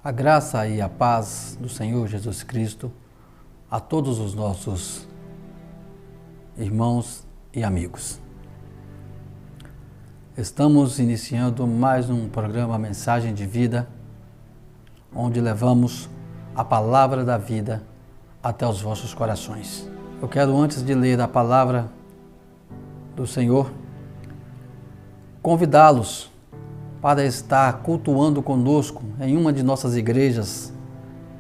A graça e a paz do Senhor Jesus Cristo a todos os nossos irmãos e amigos. Estamos iniciando mais um programa Mensagem de Vida, onde levamos a palavra da vida até os vossos corações. Eu quero, antes de ler a palavra do Senhor, convidá-los para estar cultuando conosco em uma de nossas igrejas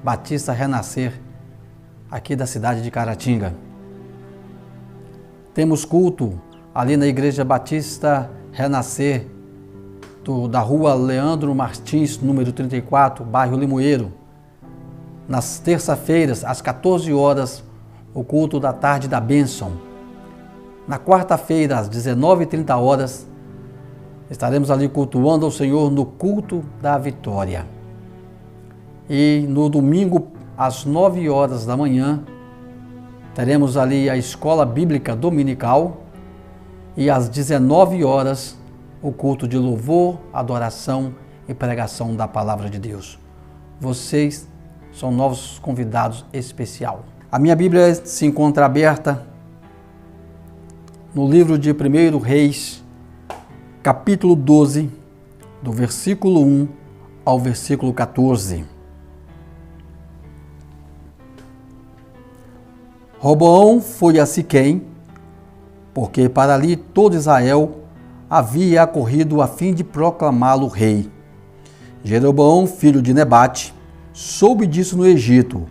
Batista Renascer, aqui da cidade de Caratinga. Temos culto ali na Igreja Batista Renascer, da rua Leandro Martins, número 34, bairro Limoeiro. Nas terça-feiras, às 14 horas, o culto da tarde da bênção. Na quarta-feira, às 19h30, estaremos ali cultuando ao Senhor no culto da vitória. E no domingo, às 9 horas da manhã, teremos ali a escola bíblica dominical e às 19 horas o culto de louvor, adoração e pregação da palavra de Deus. Vocês são novos convidados especial. A minha Bíblia se encontra aberta no livro de 1 Reis, capítulo 12, do versículo 1 ao versículo 14. Roboão foi a Siquém, porque para ali todo Israel havia acorrido a fim de proclamá-lo rei. Jeroboão, filho de Nebate, soube disso no Egito,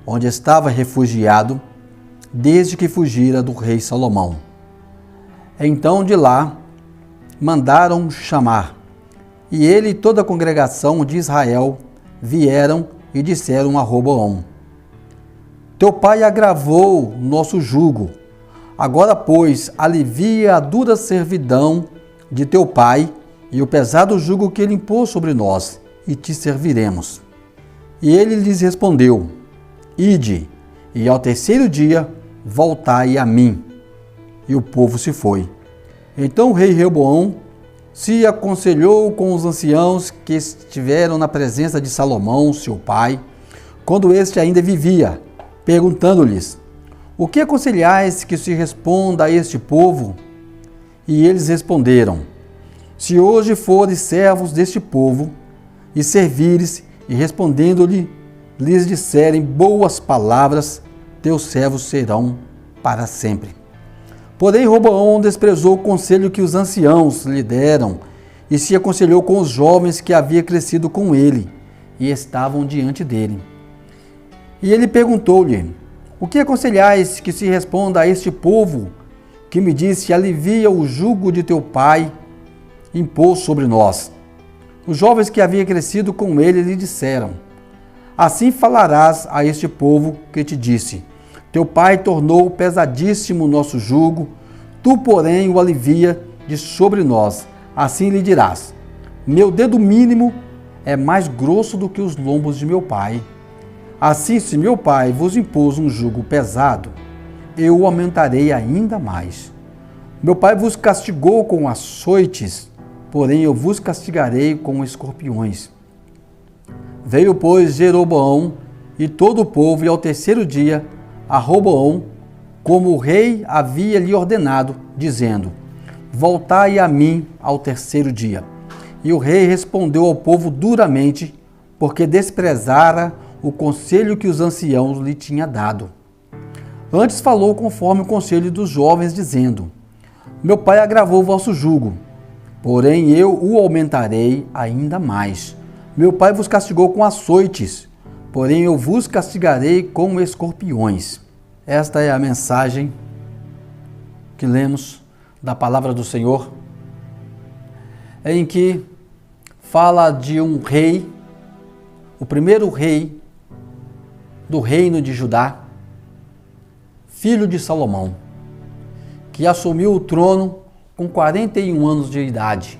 onde estava refugiado, desde que fugira do rei Salomão. Então de lá mandaram chamar, e ele e toda a congregação de Israel vieram e disseram a Roboão: Teu pai agravou nosso jugo. Agora, pois, alivia a dura servidão de teu pai e o pesado jugo que ele impôs sobre nós, e te serviremos. E ele lhes respondeu: Ide, e ao terceiro dia voltai a mim. E o povo se foi. Então o rei Roboão se aconselhou com os anciãos que estiveram na presença de Salomão, seu pai, quando este ainda vivia, perguntando-lhes: O que aconselhais que se responda a este povo? E eles responderam: Se hoje fores servos deste povo, e servires, e respondendo-lhe, lhes disserem boas palavras, teus servos serão para sempre. Porém, Roboão desprezou o conselho que os anciãos lhe deram e se aconselhou com os jovens que havia crescido com ele e estavam diante dele. E ele perguntou-lhe: O que aconselhais que se responda a este povo que me disse: Alivia o jugo de teu pai, impôs sobre nós? Os jovens que havia crescido com ele lhe disseram: Assim falarás a este povo que te disse: Teu pai tornou pesadíssimo o nosso jugo, tu, porém, o alivia de sobre nós. Assim lhe dirás: Meu dedo mínimo é mais grosso do que os lombos de meu pai. Assim, se meu pai vos impôs um jugo pesado, eu o aumentarei ainda mais. Meu pai vos castigou com açoites, porém eu vos castigarei com escorpiões. Veio, pois, Jeroboão e todo o povo, e ao terceiro dia, a Roboão, como o rei havia lhe ordenado, dizendo: Voltai a mim ao terceiro dia. E o rei respondeu ao povo duramente, porque desprezara o conselho que os anciãos lhe tinham dado. Antes falou conforme o conselho dos jovens, dizendo: Meu pai agravou o vosso jugo, porém eu o aumentarei ainda mais. Meu pai vos castigou com açoites, porém eu vos castigarei com escorpiões. Esta é a mensagem que lemos da palavra do Senhor, em que fala de um rei, o primeiro rei do reino de Judá, filho de Salomão, que assumiu o trono com 41 anos de idade.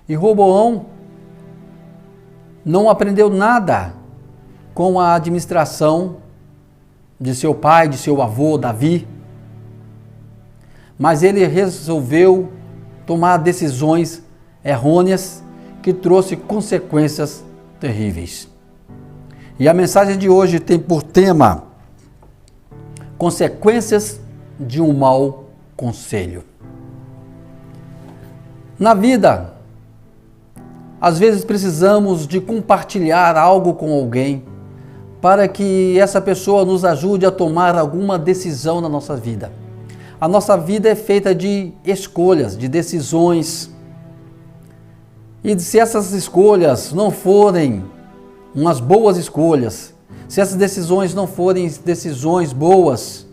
E Roboão não aprendeu nada com a administração de seu pai, de seu avô, Davi, mas ele resolveu tomar decisões errôneas que trouxe consequências terríveis. E a mensagem de hoje tem por tema consequências de um mau conselho. Na vida, às vezes precisamos de compartilhar algo com alguém para que essa pessoa nos ajude a tomar alguma decisão na nossa vida. A nossa vida é feita de escolhas, de decisões. E se essas escolhas não forem umas boas escolhas, se essas decisões não forem decisões boas,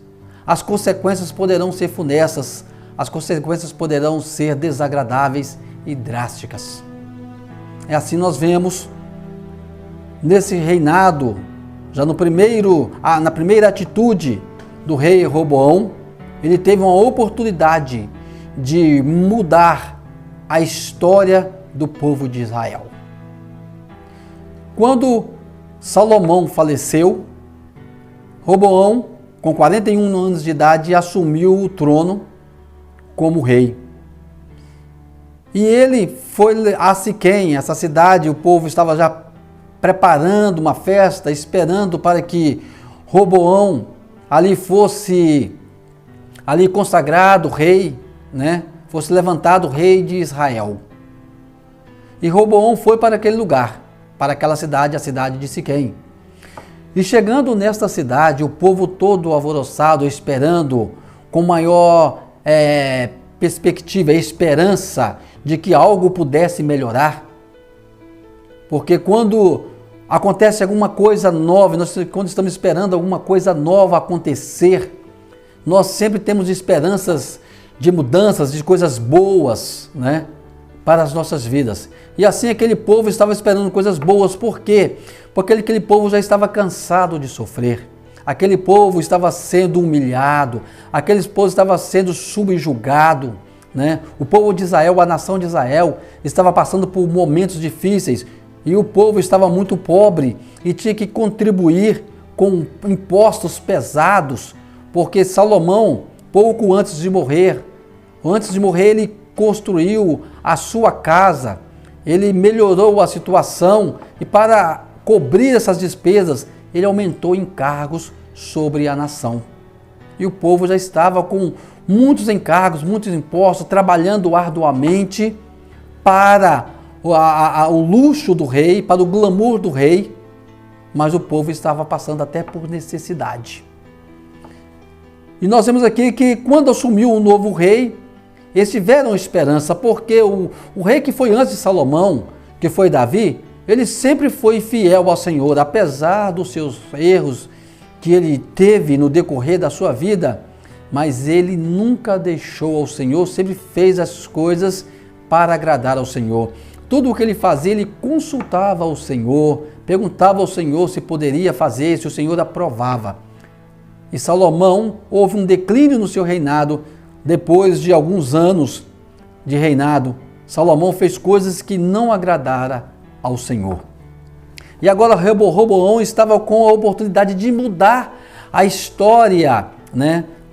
as consequências poderão ser funestas, as consequências poderão ser desagradáveis e drásticas. É assim nós vemos nesse reinado, já na primeira atitude do rei Roboão, ele teve uma oportunidade de mudar a história do povo de Israel. Quando Salomão faleceu, Roboão, com 41 anos de idade, assumiu o trono como rei. E ele foi a Siquém, essa cidade, o povo estava já preparando uma festa, esperando para que Roboão ali fosse consagrado rei, fosse levantado rei de Israel. E Roboão foi para aquele lugar, para aquela cidade, a cidade de Siquém. E chegando nesta cidade, o povo todo alvoroçado, esperando com maior perspectiva, esperança de que algo pudesse melhorar. Porque quando acontece alguma coisa nova, quando estamos esperando alguma coisa nova acontecer, nós sempre temos esperanças de mudanças, de coisas boas, para as nossas vidas. E assim aquele povo estava esperando coisas boas. Por quê? Porque aquele povo já estava cansado de sofrer. Aquele povo estava sendo humilhado. Aquele povo estava sendo subjugado. O povo de Israel, a nação de Israel, estava passando por momentos difíceis. E o povo estava muito pobre e tinha que contribuir com impostos pesados. Porque Salomão, pouco antes de morrer, ele construiu a sua casa, ele melhorou a situação e para cobrir essas despesas, ele aumentou encargos sobre a nação. E o povo já estava com muitos encargos, muitos impostos, trabalhando arduamente para o luxo do rei, para o glamour do rei, mas o povo estava passando até por necessidade. E nós vemos aqui que quando assumiu um novo rei, eles tiveram esperança, porque o rei que foi antes de Salomão, que foi Davi, ele sempre foi fiel ao Senhor, apesar dos seus erros que ele teve no decorrer da sua vida, mas ele nunca deixou ao Senhor, sempre fez as coisas para agradar ao Senhor. Tudo o que ele fazia, ele consultava ao Senhor, perguntava ao Senhor se poderia fazer, se o Senhor aprovava. E Salomão, houve um declínio no seu reinado. Depois de alguns anos de reinado, Salomão fez coisas que não agradaram ao Senhor. E agora Roboão estava com a oportunidade de mudar a história,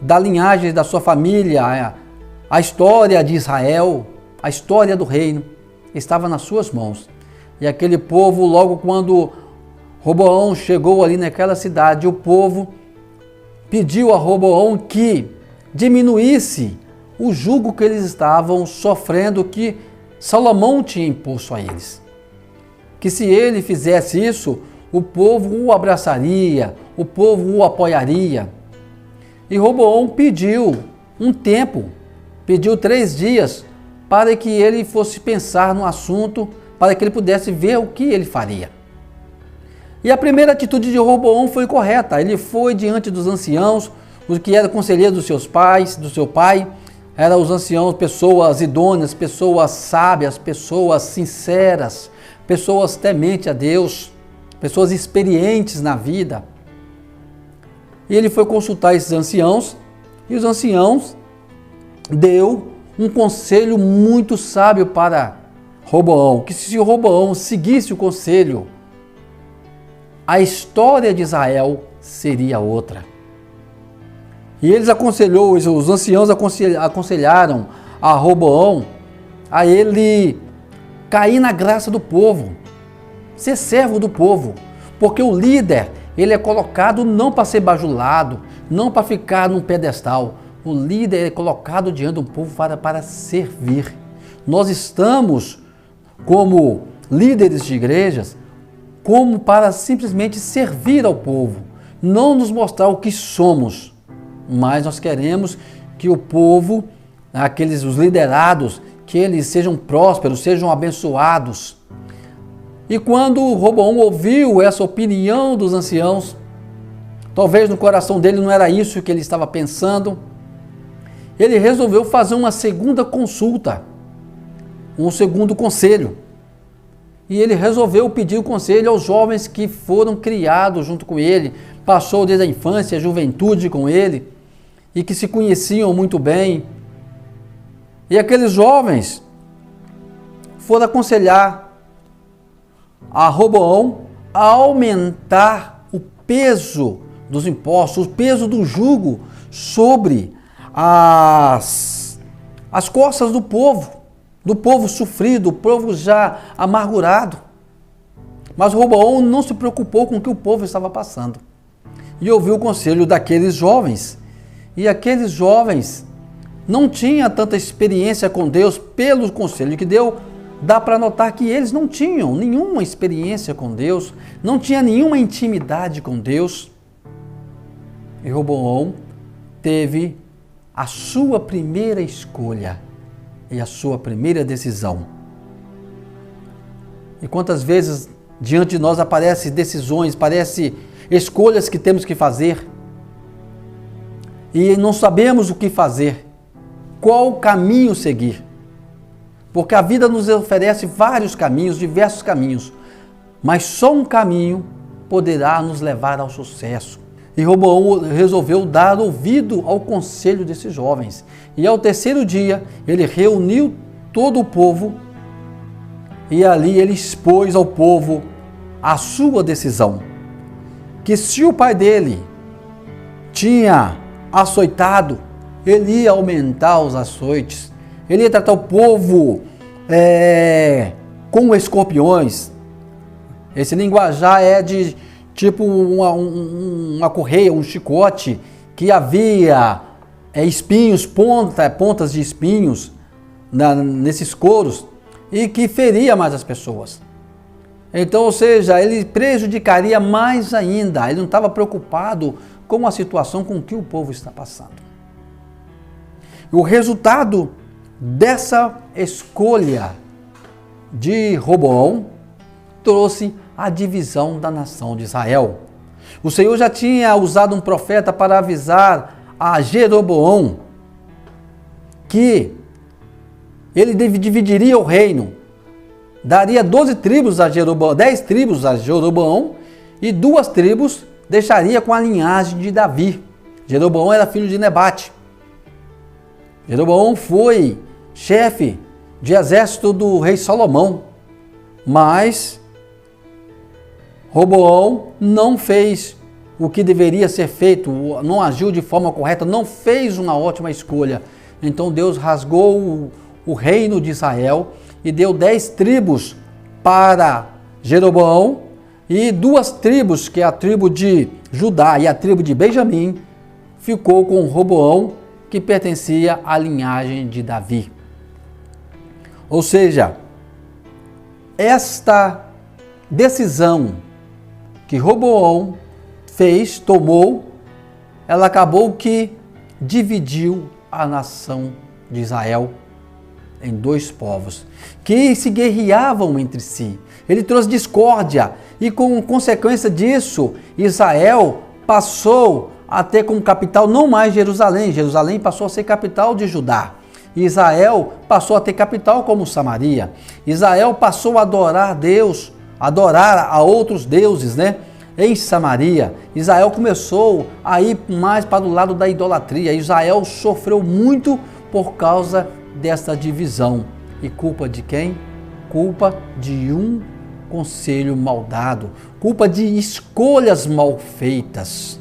da linhagem da sua família, a história de Israel, a história do reino, estava nas suas mãos. E aquele povo, logo quando Roboão chegou ali naquela cidade, o povo pediu a Roboão que diminuísse o jugo que eles estavam sofrendo, que Salomão tinha imposto a eles. Que se ele fizesse isso, o povo o abraçaria, o povo o apoiaria. E Roboão pediu um tempo, pediu 3 dias, para que ele fosse pensar no assunto, para que ele pudesse ver o que ele faria. E a primeira atitude de Roboão foi correta. Ele foi diante dos anciãos, os que eram conselheiros dos seus pais, do seu pai, eram os anciãos, pessoas idôneas, pessoas sábias, pessoas sinceras, pessoas tementes a Deus, pessoas experientes na vida. E ele foi consultar esses anciãos, e os anciãos deu um conselho muito sábio para Roboão, que se Roboão seguisse o conselho, a história de Israel seria outra. E eles os anciãos aconselharam a Roboão a ele cair na graça do povo, ser servo do povo, porque o líder, ele é colocado não para ser bajulado, não para ficar num pedestal. O líder é colocado diante do povo para servir. Nós estamos, como líderes de igrejas, como para simplesmente servir ao povo, não nos mostrar o que somos, mas nós queremos que o povo, os liderados, que eles sejam prósperos, sejam abençoados. E quando Roboão ouviu essa opinião dos anciãos, talvez no coração dele não era isso que ele estava pensando, ele resolveu fazer uma segunda consulta, um segundo conselho. E ele resolveu pedir o conselho aos jovens que foram criados junto com ele, passou desde a infância, a juventude com ele, e que se conheciam muito bem. E aqueles jovens foram aconselhar a Roboão a aumentar o peso dos impostos, o peso do jugo sobre as costas do povo sofrido, do povo já amargurado. Mas Roboão não se preocupou com o que o povo estava passando e ouviu o conselho daqueles jovens. E aqueles jovens não tinham tanta experiência com Deus. Pelo conselho que deu, dá para notar que eles não tinham nenhuma experiência com Deus, não tinha nenhuma intimidade com Deus. E Roboão teve a sua primeira escolha e a sua primeira decisão. E quantas vezes diante de nós aparecem decisões, aparecem escolhas que temos que fazer e não sabemos o que fazer, qual caminho seguir. Porque a vida nos oferece vários caminhos, diversos caminhos, mas só um caminho poderá nos levar ao sucesso. E Roboão resolveu dar ouvido ao conselho desses jovens. E ao terceiro dia, ele reuniu todo o povo e ali ele expôs ao povo a sua decisão. Que se o pai dele tinha açoitado, ele ia aumentar os açoites, ele ia tratar o povo como escorpiões. Esse linguajar é de tipo uma correia, um chicote, que havia espinhos, pontas de espinhos nesses couros e que feria mais as pessoas. Então, ou seja, ele prejudicaria mais ainda. Ele não estava preocupado com a situação com que o povo está passando. O resultado dessa escolha de Roboão trouxe a divisão da nação de Israel. O Senhor já tinha usado um profeta para avisar a Jeroboão que ele dividiria o reino, daria 12 tribos a Jeroboão, 10 tribos a Jeroboão e 2 tribos deixaria com a linhagem de Davi. Jeroboão era filho de Nebate. Jeroboão foi chefe de exército do rei Salomão, mas Roboão não fez o que deveria ser feito, não agiu de forma correta, não fez uma ótima escolha. Então Deus rasgou o reino de Israel e deu 10 tribos para Jeroboão e 2 tribos, que é a tribo de Judá e a tribo de Benjamim, ficou com Roboão, que pertencia à linhagem de Davi. Ou seja, esta decisão que Roboão tomou, ela acabou que dividiu a nação de Israel em 2 povos, que se guerreavam entre si. Ele trouxe discórdia e, com consequência disso, Israel passou a ter como capital não mais Jerusalém. Jerusalém passou a ser capital de Judá. Israel passou a ter capital como Samaria. Israel passou a adorar Deus, adorar a outros deuses, em Samaria. Israel começou a ir mais para o lado da idolatria. Israel sofreu muito por causa dessa divisão. E culpa de quem? Culpa de um conselho mal dado, culpa de escolhas mal feitas.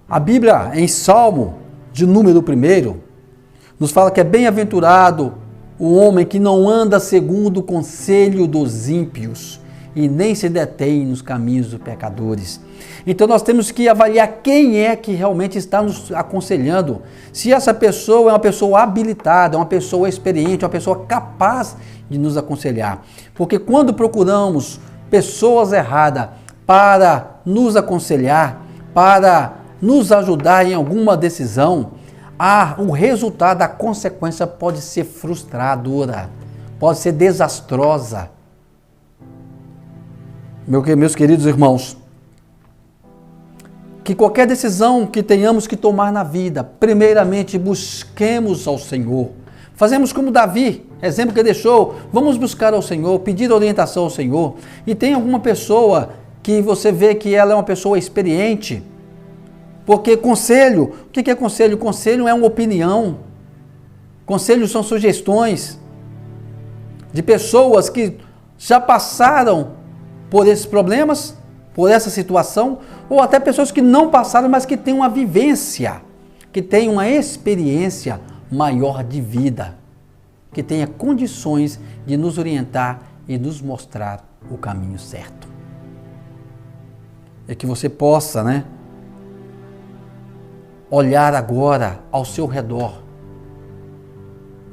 A Bíblia, em Salmo de número 1, nos fala que é bem-aventurado o homem que não anda segundo o conselho dos ímpios e nem se detém nos caminhos dos pecadores. Então nós temos que avaliar quem é que realmente está nos aconselhando. Se essa pessoa é uma pessoa habilitada, uma pessoa experiente, uma pessoa capaz de nos aconselhar. Porque quando procuramos pessoas erradas para nos aconselhar, para nos ajudar em alguma decisão, o resultado, a consequência pode ser frustradora, pode ser desastrosa. Meus queridos irmãos, que qualquer decisão que tenhamos que tomar na vida, primeiramente busquemos ao Senhor. Fazemos como Davi, exemplo que ele deixou, vamos buscar ao Senhor, pedir orientação ao Senhor. E tem alguma pessoa que você vê que ela é uma pessoa experiente, porque conselho, o que é conselho? Conselho é uma opinião, conselhos são sugestões de pessoas que já passaram por esses problemas, por essa situação, ou até pessoas que não passaram, mas que têm uma vivência, que têm uma experiência maior de vida, que tenha condições de nos orientar e nos mostrar o caminho certo. É que você possa, olhar agora ao seu redor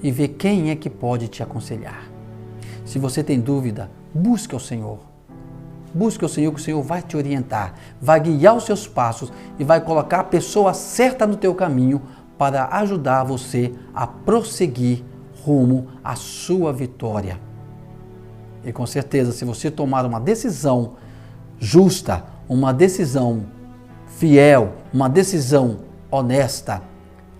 e ver quem é que pode te aconselhar. Se você tem dúvida, busque o Senhor. Busque o Senhor, que o Senhor vai te orientar, vai guiar os seus passos e vai colocar a pessoa certa no teu caminho para ajudar você a prosseguir rumo à sua vitória. E com certeza, se você tomar uma decisão justa, uma decisão fiel, uma decisão honesta,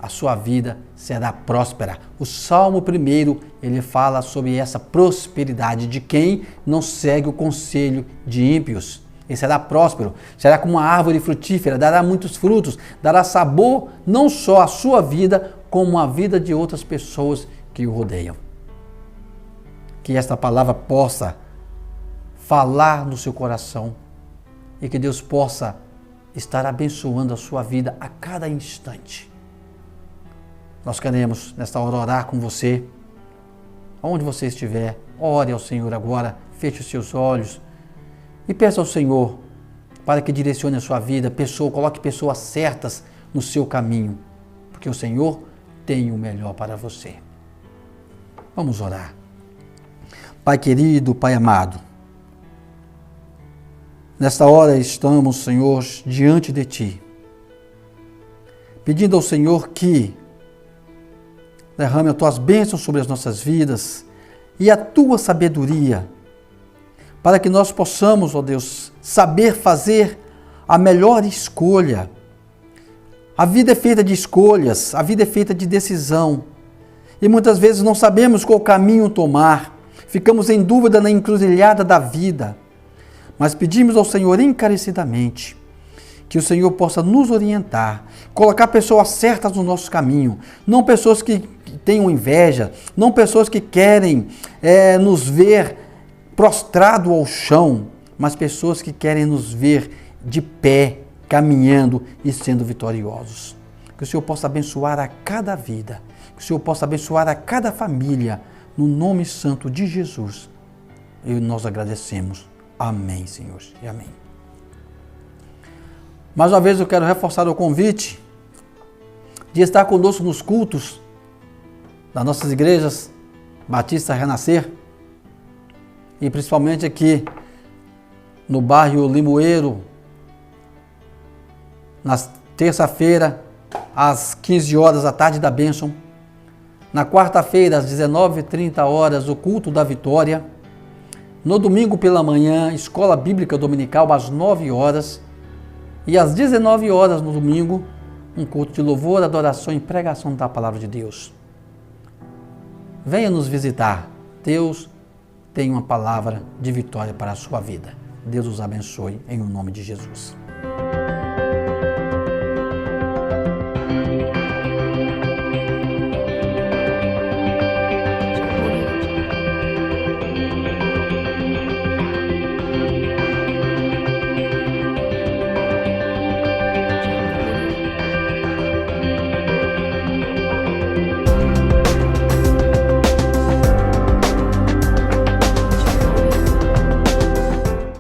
a sua vida será próspera. O Salmo 1, ele fala sobre essa prosperidade de quem não segue o conselho de ímpios. Ele será próspero, será como uma árvore frutífera, dará muitos frutos, dará sabor não só à sua vida, como à vida de outras pessoas que o rodeiam. Que esta palavra possa falar no seu coração e que Deus possa estar abençoando a sua vida a cada instante. Nós queremos, nesta hora, orar com você. Onde você estiver, ore ao Senhor agora, feche os seus olhos e peça ao Senhor para que direcione a sua vida, coloque pessoas certas no seu caminho, porque o Senhor tem o melhor para você. Vamos orar. Pai querido, Pai amado, nesta hora estamos, Senhor, diante de Ti, pedindo ao Senhor que derrame as Tuas bênçãos sobre as nossas vidas e a Tua sabedoria, para que nós possamos, ó Deus, saber fazer a melhor escolha. A vida é feita de escolhas, a vida é feita de decisão. E muitas vezes não sabemos qual caminho tomar, ficamos em dúvida na encruzilhada da vida. Mas pedimos ao Senhor encarecidamente que o Senhor possa nos orientar, colocar pessoas certas no nosso caminho, não pessoas que tenham inveja, não pessoas que querem nos ver prostrado ao chão, mas pessoas que querem nos ver de pé, caminhando e sendo vitoriosos. Que o Senhor possa abençoar a cada vida, que o Senhor possa abençoar a cada família, no nome santo de Jesus. E nós agradecemos. Amém, Senhor, e amém. Mais uma vez eu quero reforçar o convite de estar conosco nos cultos das nossas igrejas Batista Renascer e principalmente aqui no bairro Limoeiro, na terça-feira às 15 horas da tarde da bênção, na quarta-feira às 19h30 o culto da vitória, no domingo pela manhã, escola bíblica dominical às 9 horas e às 19 horas no domingo, um culto de louvor, adoração e pregação da palavra de Deus. Venha nos visitar. Deus tem uma palavra de vitória para a sua vida. Deus os abençoe em nome de Jesus.